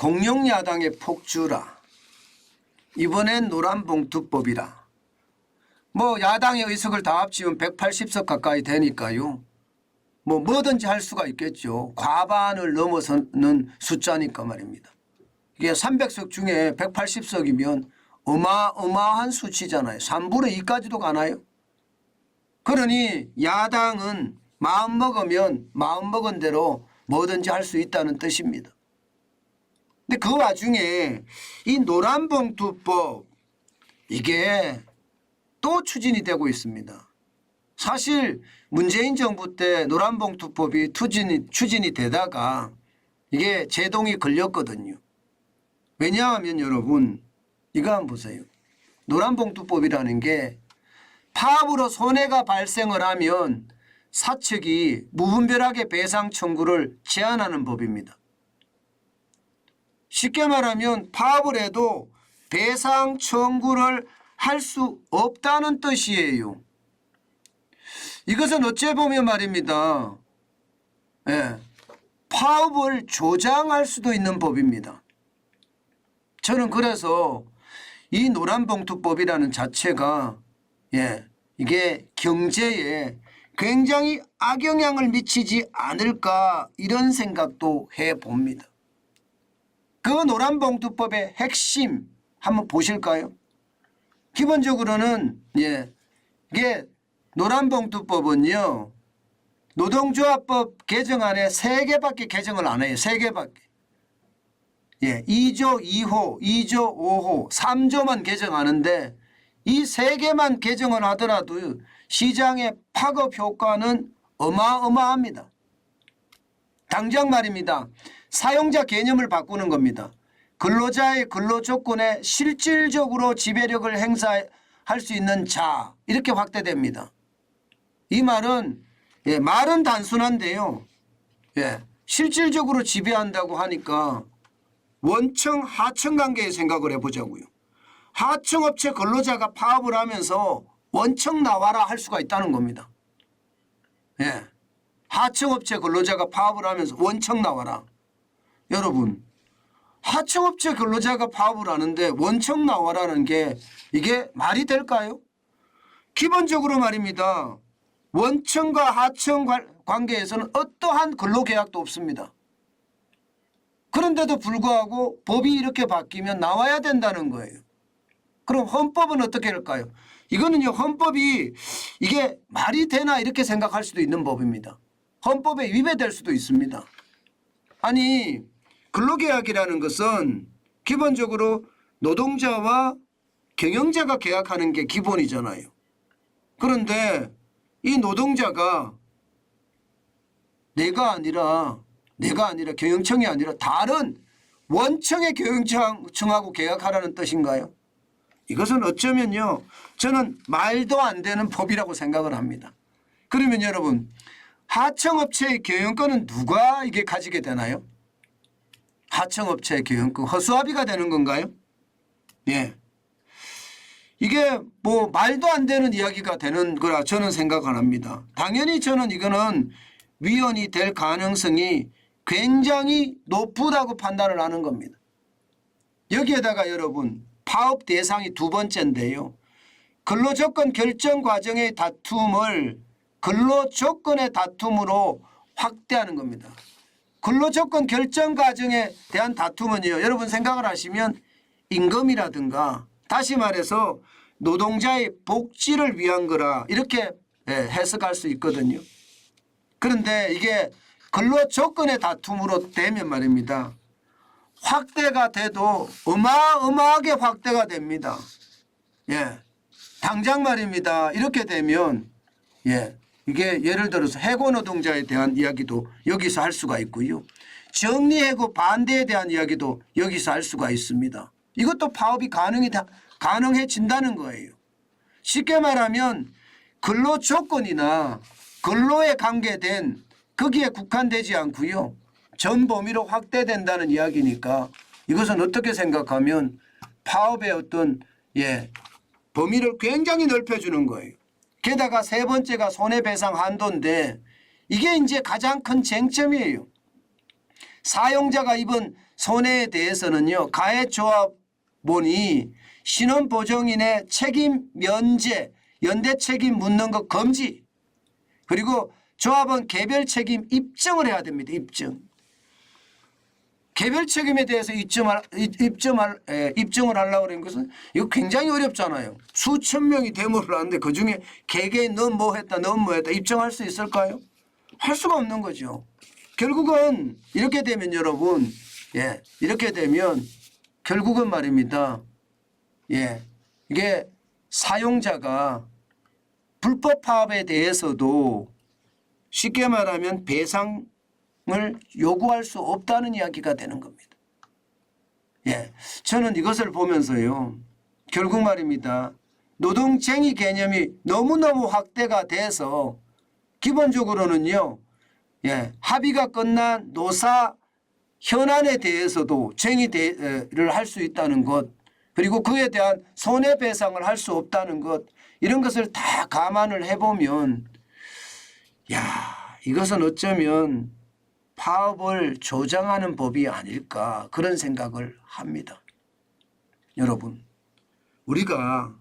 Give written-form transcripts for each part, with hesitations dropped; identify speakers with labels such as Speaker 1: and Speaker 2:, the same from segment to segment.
Speaker 1: 공룡야당의 폭주라. 이번엔 노란봉투법이라. 뭐 야당의 의석을 다 합치면 180석 가까이 되니까요. 뭐든지 할 수가 있겠죠. 과반을 넘어서는 숫자니까 말입니다. 이게 300석 중에 180석이면 어마어마한 수치잖아요. 3분의 2까지도 가나요? 그러니 야당은 마음먹으면 마음먹은 대로 뭐든지 할 수 있다는 뜻입니다. 근데 그 와중에 이 노란봉투법 이게 또 추진이 되고 있습니다. 사실 문재인 정부 때 노란봉투법이 추진이 되다가 이게 제동이 걸렸거든요. 왜냐하면 여러분 이거 한번 보세요. 노란봉투법이라는 게 파업으로 손해가 발생을 하면 사측이 무분별하게 배상 청구를 제한하는 법입니다. 쉽게 말하면 파업을 해도 배상 청구를 할 수 없다는 뜻이에요. 이것은 어찌 보면 말입니다. 파업을 조장할 수도 있는 법입니다. 저는 그래서 이 노란봉투법이라는 자체가 이게 경제에 굉장히 악영향을 미치지 않을까 이런 생각도 해봅니다. 그 노란봉투법의 핵심 한번 보실까요? 기본적으로는 이게 노란봉투법은요. 노동조합법 개정안에 3개밖에 개정을 안 해요. 3개밖에. 2조 2호, 2조 5호, 3조만 개정하는데 이 3개만 개정을 하더라도 시장의 파급 효과는 어마어마합니다. 당장 말입니다. 사용자 개념을 바꾸는 겁니다. 근로자의 근로조건에 실질적으로 지배력을 행사할 수 있는 자 이렇게 확대됩니다. 이 말은 말은 단순한데요. 실질적으로 지배한다고 하니까 원청 하청 관계의 생각을 해보자고요. 하청업체 근로자가 파업을 하면서 원청 나와라 할 수가 있다는 겁니다. 하청업체 근로자가 파업을 하면서 원청 나와라. 여러분 하청업체 근로자가 파업을 하는데 원청 나와라는 게 이게 말이 될까요? 기본적으로 말입니다. 원청과 하청 관계에서는 어떠한 근로계약도 없습니다. 그런데도 불구하고 법이 이렇게 바뀌면 나와야 된다는 거예요. 그럼 헌법은 어떻게 할까요? 이거는요 헌법이 이게 말이 되나 이렇게 생각할 수도 있는 법입니다. 헌법에 위배될 수도 있습니다. 아니 근로계약이라는 것은 기본적으로 노동자와 경영자가 계약하는 게 기본이잖아요. 그런데 이 노동자가 내가 아니라 경영청이 아니라 다른 원청의 경영청하고 계약하라는 뜻인가요? 이것은 어쩌면요 저는 말도 안 되는 법이라고 생각을 합니다. 그러면 여러분 하청업체의 경영권은 누가 이게 가지게 되나요? 하청업체의 경영권 허수아비가 되는 건가요? 이게 뭐 말도 안 되는 이야기가 되는 거라 저는 생각 안 합니다. 당연히 저는 이거는 위헌이 될 가능성이 굉장히 높다고 판단을 하는 겁니다. 여기에다가 여러분 파업 대상이 2번째인데요. 근로조건 결정 과정의 다툼을 근로조건의 다툼으로 확대하는 겁니다. 근로조건 결정 과정에 대한 다툼은요. 여러분 생각을 하시면 임금이라든가 다시 말해서 노동자의 복지를 위한 거라 이렇게 해석할 수 있거든요. 그런데 이게 근로조건의 다툼으로 되면 말입니다. 확대가 돼도 어마어마하게 확대가 됩니다. 당장 말입니다. 이렇게 되면 이게 예를 들어서 해고 노동자에 대한 이야기도 여기서 할 수가 있고요. 정리해고 반대에 대한 이야기도 여기서 할 수가 있습니다. 이것도 파업이 가능해진다는 거예요. 쉽게 말하면 근로조건이나 근로에 관계된 거기에 국한되지 않고요. 전 범위로 확대된다는 이야기니까 이것은 어떻게 생각하면 파업의 어떤 범위를 굉장히 넓혀주는 거예요. 게다가 3번째가 손해배상 한도인데 이게 이제 가장 큰 쟁점이에요. 사용자가 입은 손해에 대해서는요. 가해조합원이 신원보증인의 책임 면제, 연대 책임 묻는 것 금지, 그리고 조합원 개별 책임 입증을 해야 됩니다. 입증. 개별 책임에 대해서 입증을 하려고 하는 것은 이거 굉장히 어렵잖아요. 수천 명이 데모를 하는데 그중에 개개인 넌 뭐 했다 넌 뭐 했다 입증할 수 있을까요? 할 수가 없는 거죠. 결국은 이렇게 되면 여러분, 이렇게 되면 결국은 말입니다. 이게 사용자가 불법 파업에 대해서도 쉽게 말하면 배상을 요구할 수 없다는 이야기가 되는 겁니다. 저는 이것을 보면서요. 결국 말입니다. 노동쟁의 개념이 너무너무 확대가 돼서 기본적으로는요. 합의가 끝난 노사 현안에 대해서도 쟁의를 할 수 있다는 것, 그리고 그에 대한 손해배상을 할 수 없다는 것, 이런 것을 다 감안을 해보면 이것은 어쩌면 파업을 조장하는 법이 아닐까 그런 생각을 합니다. 여러분, 우리가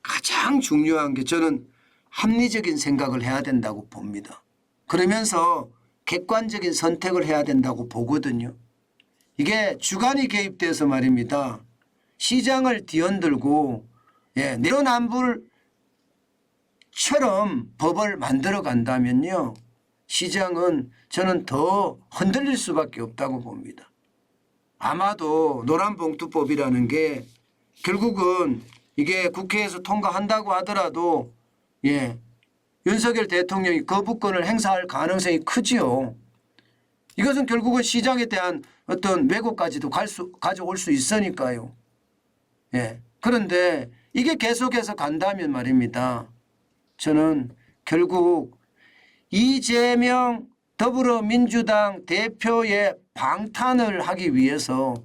Speaker 1: 가장 중요한 게 저는 합리적인 생각을 해야 된다고 봅니다. 그러면서 객관적인 선택을 해야 된다고 보거든요. 이게 주관이 개입돼서 말입니다. 시장을 뒤흔들고 내로남불처럼 법을 만들어 간다면요. 시장은 저는 더 흔들릴 수밖에 없다고 봅니다. 아마도 노란봉투법이라는 게 결국은 이게 국회에서 통과한다고 하더라도 윤석열 대통령이 거부권을 행사할 가능성이 크지요. 이것은 결국은 시장에 대한 어떤 왜곡까지도 가져올 수 있으니까요. 그런데 이게 계속해서 간다면 말입니다. 저는 결국 이재명 더불어민주당 대표의 방탄을 하기 위해서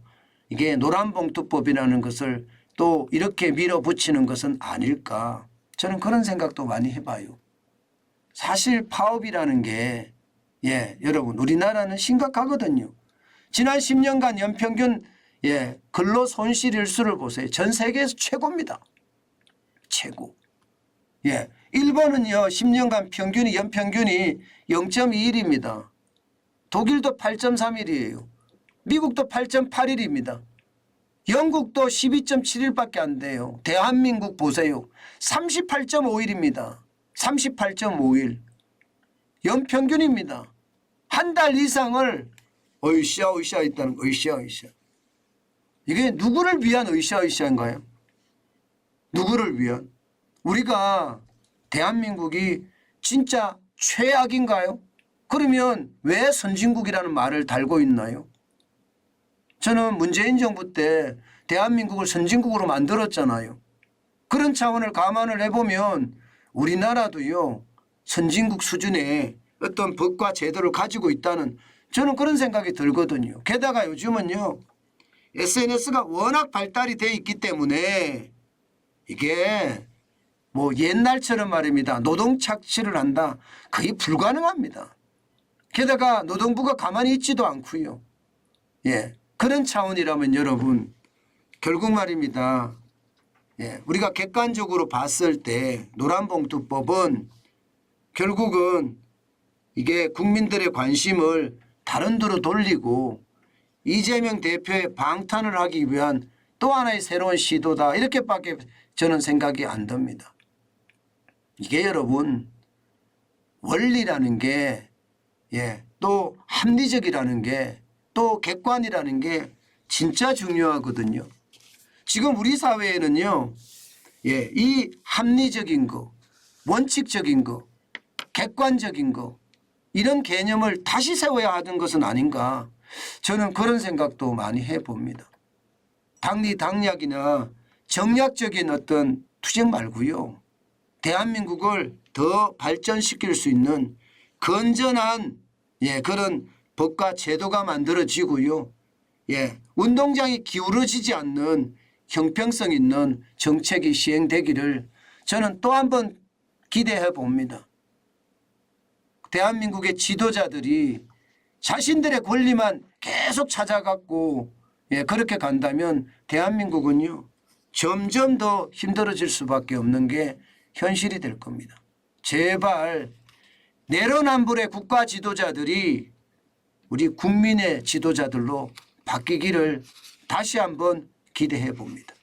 Speaker 1: 이게 노란봉투법이라는 것을 또 이렇게 밀어붙이는 것은 아닐까. 저는 그런 생각도 많이 해봐요. 사실 파업이라는 게 여러분 우리나라는 심각하거든요. 지난 10년간 연평균 근로손실일수를 보세요. 전 세계에서 최고입니다. 최고. 일본은요 10년간 연평균이 0.21입니다. 독일도 8.31이에요. 미국도 8.81입니다. 영국도 12.71밖에 안 돼요. 대한민국 보세요. 38.51입니다. 38.51. 연평균입니다. 한 달 이상을 으쌰으쌰 있다는 거. 으쌰으쌰. 이게 누구를 위한 으쌰으쌰인가요? 누구를 위한? 우리가 대한민국이 진짜 최악인가요? 그러면 왜 선진국이라는 말을 달고 있나요? 저는 문재인 정부 때 대한민국을 선진국으로 만들었잖아요. 그런 차원을 감안을 해보면 우리나라도요 선진국 수준의 어떤 법과 제도를 가지고 있다는 저는 그런 생각이 들거든요. 게다가 요즘은요 SNS가 워낙 발달이 되어 있기 때문에 이게 뭐 옛날처럼 말입니다. 노동 착취를 한다. 거의 불가능합니다. 게다가 노동부가 가만히 있지도 않고요. 그런 차원이라면 여러분 결국 말입니다. 우리가 객관적으로 봤을 때 노란봉투법은 결국은 이게 국민들의 관심을 다른 데로 돌리고 이재명 대표의 방탄을 하기 위한 또 하나의 새로운 시도다. 이렇게밖에 저는 생각이 안 듭니다. 이게 여러분 원리라는 게 또 합리적이라는 게 또 객관이라는 게 진짜 중요하거든요. 지금 우리 사회에는요. 이 합리적인 거, 원칙적인 거, 객관적인 거 이런 개념을 다시 세워야 하는 것은 아닌가. 저는 그런 생각도 많이 해봅니다. 당리당략이나 정략적인 어떤 투쟁 말고요. 대한민국을 더 발전시킬 수 있는 건전한 그런 법과 제도가 만들어지고요. 운동장이 기울어지지 않는 형평성 있는 정책이 시행되기를 저는 또 한 번 기대해 봅니다. 대한민국의 지도자들이 자신들의 권리만 계속 찾아갖고 예, 그렇게 간다면 대한민국은요 점점 더 힘들어질 수밖에 없는 게 현실이 될 겁니다. 제발 내로남불의 국가 지도자들이 우리 국민의 지도자들로 바뀌기를 다시 한번 기대해 봅니다.